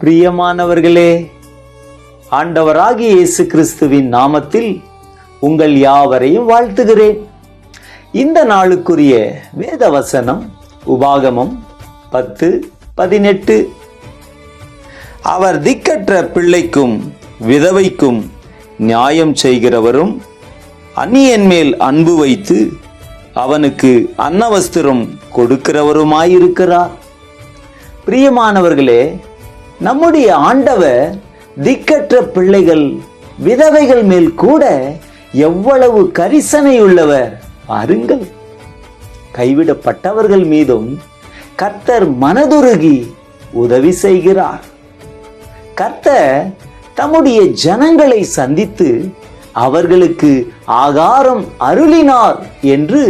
பிரியமானவர்களே, ஆண்டவராகிய இயேசு கிறிஸ்துவின் நாமத்தில் உங்கள் யாவரையும் வாழ்த்துகிறேன். இந்த நாளுக்குரிய வேத வசனம் உபாகமம் 10:18. அவர் திக்கற்ற பிள்ளைக்கும் விதவைக்கும் நியாயம் செய்கிறவரும் அந்நியன் மேல் அன்பு வைத்து அவனுக்கு அன்னவஸ்திரம் கொடுக்கிறவருமாயிருக்கிறார். பிரியமானவர்களே, நம்முடைய ஆண்டவர் திக்கற்ற பிள்ளைகள் விதவைகள் மேல் கூட எவ்வளவு கரிசனையுள்ளவர் பாருங்கள். கைவிடப்பட்டவர்கள் மீதும் கர்த்தர் மனதுருகி உதவி செய்கிறார். கர்த்தர் தம்முடைய ஜனங்களை சந்தித்து அவர்களுக்கு ஆகாரம் அருளினார் என்று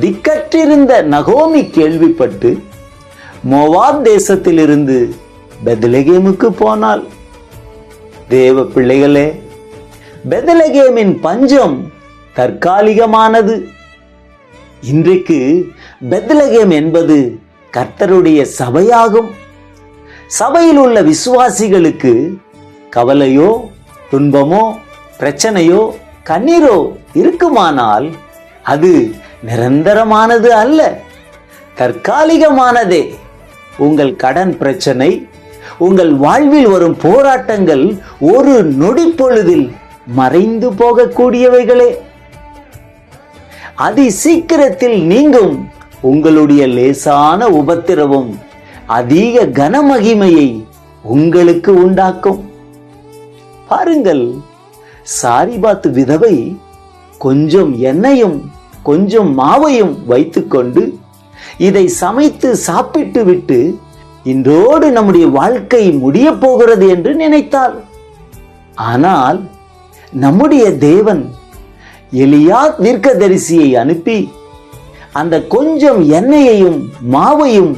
திக்கற்றிருந்த நகோமி கேள்விப்பட்டு மோவாப் தேசத்திலிருந்து பெத்லெகேமுக்கு போனாள். தேவ பிள்ளைகளே, பெத்லெகேமின் பஞ்சம் தற்காலிகமானது. இன்றைக்கு பெத்லெகேம் என்பது கர்த்தருடைய சபையாகும். சபையில் உள்ள விசுவாசிகளுக்கு கவலையோ துன்பமோ பிரச்சனையோ கண்ணீரோ இருக்குமானால் அது நிரந்தரமானது அல்ல, தற்காலிகமானதே. உங்கள் கடன் பிரச்சனை, உங்கள் வாழ்வில் வரும் போராட்டங்கள் ஒரு நொடி பொழுதில் மறைந்து போகக்கூடியவைகளே. அதி சீக்கிரத்தில் நீங்கும். உங்களுடைய லேசான உபத்திரவம் அதிக கனமகிமையை உங்களுக்கு உண்டாக்கும். பாருங்கள், சாரிபாத் விதவை கொஞ்சம் எண்ணெயும் கொஞ்சம் மாவையும் வைத்துக்கொண்டு இதை சமைத்து சாப்பிட்டு விட்டு இன்றோடு நம்முடைய வாழ்க்கை முடிய போகிறது என்று நினைத்தாள். ஆனால் நம்முடைய தேவன் எலியா தீர்க்கதரிசியை அனுப்பி அந்த கொஞ்சம் எண்ணெயையும் மாவையும்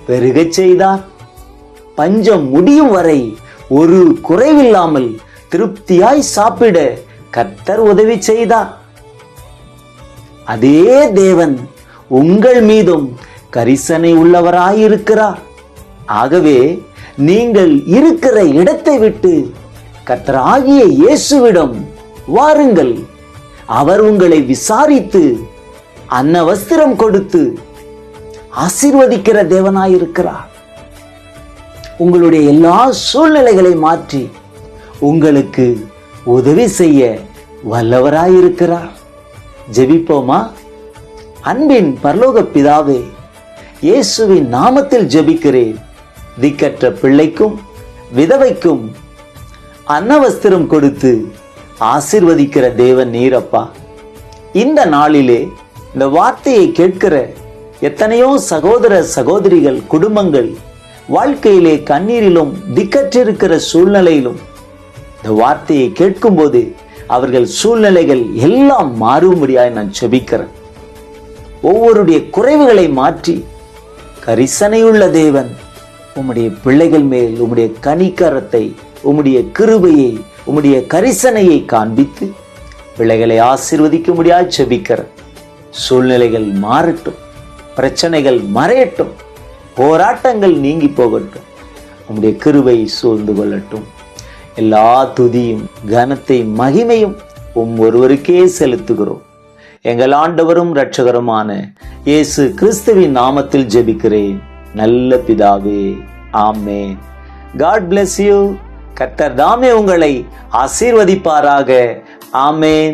பெருகச் செய்தார். பஞ்சம் முடியும் வரை ஒரு குறைவில்லாமல் திருப்தியாய் சாப்பிட கர்த்தர் உதவி செய்தார். அதே தேவன் உங்கள் மீதும் கரிசனை உள்ளவராயிருக்கிறார். ஆகவே நீங்கள் இருக்கிற இடத்தை விட்டு கர்த்தராகிய இயேசுவிடம் வாருங்கள். அவர் உங்களை விசாரித்து அன்னவஸ்திரம் கொடுத்து ஆசீர்வதிக்கிற தேவனாயிருக்கிறார். உங்களுடைய எல்லா சூழ்நிலைகளை மாற்றி உங்களுக்கு உதவி செய்ய வல்லவராயிருக்கிறார். ஜெபிப்போமா? அன்பின் பரலோக பிதாவே, இயேசுவின் நாமத்தில் ஜெபிக்கிறேன். திக்கற்ற பிள்ளைக்கும் விதவைக்கும் அன்னவஸ்திரம் கொடுத்து ஆசீர்வதிக்கிற தேவன் நீரப்பா. இந்த நாளிலே இந்த வார்த்தையை கேட்கிற எத்தனையோ சகோதர சகோதரிகள் குடும்பங்கள் வாழ்க்கையிலே கண்ணீரிலும் திக்கற்றிருக்கிற சூழ்நிலையிலும் இந்த வார்த்தையை கேட்கும் போது அவர்கள் சூழ்நிலைகள் எல்லாம் மாறும்படியாய் நான் ஜெபிக்கிறேன். ஒவ்வொருடைய குறைவுகளை மாற்றி கரிசனையுள்ள தேவன் உம்முடைய பிள்ளைகள் மேல் உம்முடைய கனிகரத்தை, உம்முடைய கிருபையை, உம்முடைய கரிசனையை காண்பித்து பிள்ளைகளை ஆசீர்வதிக்க முடியாது ஜெபிக்கிறேன். சூழ்நிலைகள் மாறட்டும், பிரச்சனைகள் மறையட்டும், போராட்டங்கள் நீங்கி போகட்டும், உம்முடைய கிருபை சூழ்ந்து கொள்ளட்டும். எல்லா துதியும் கனத்தை மகிமையும் ஒருவருக்கே செலுத்துகிறோம். எங்கள் ஆண்டவரும் இரட்சகருமான இயேசு கிறிஸ்துவின் நாமத்தில் ஜெபிக்கிறேன் நல்ல பிதாவே, ஆமென். God bless you. கர்த்தர் தாமே உங்களை ஆசீர்வதிப்பாராக. ஆமென்.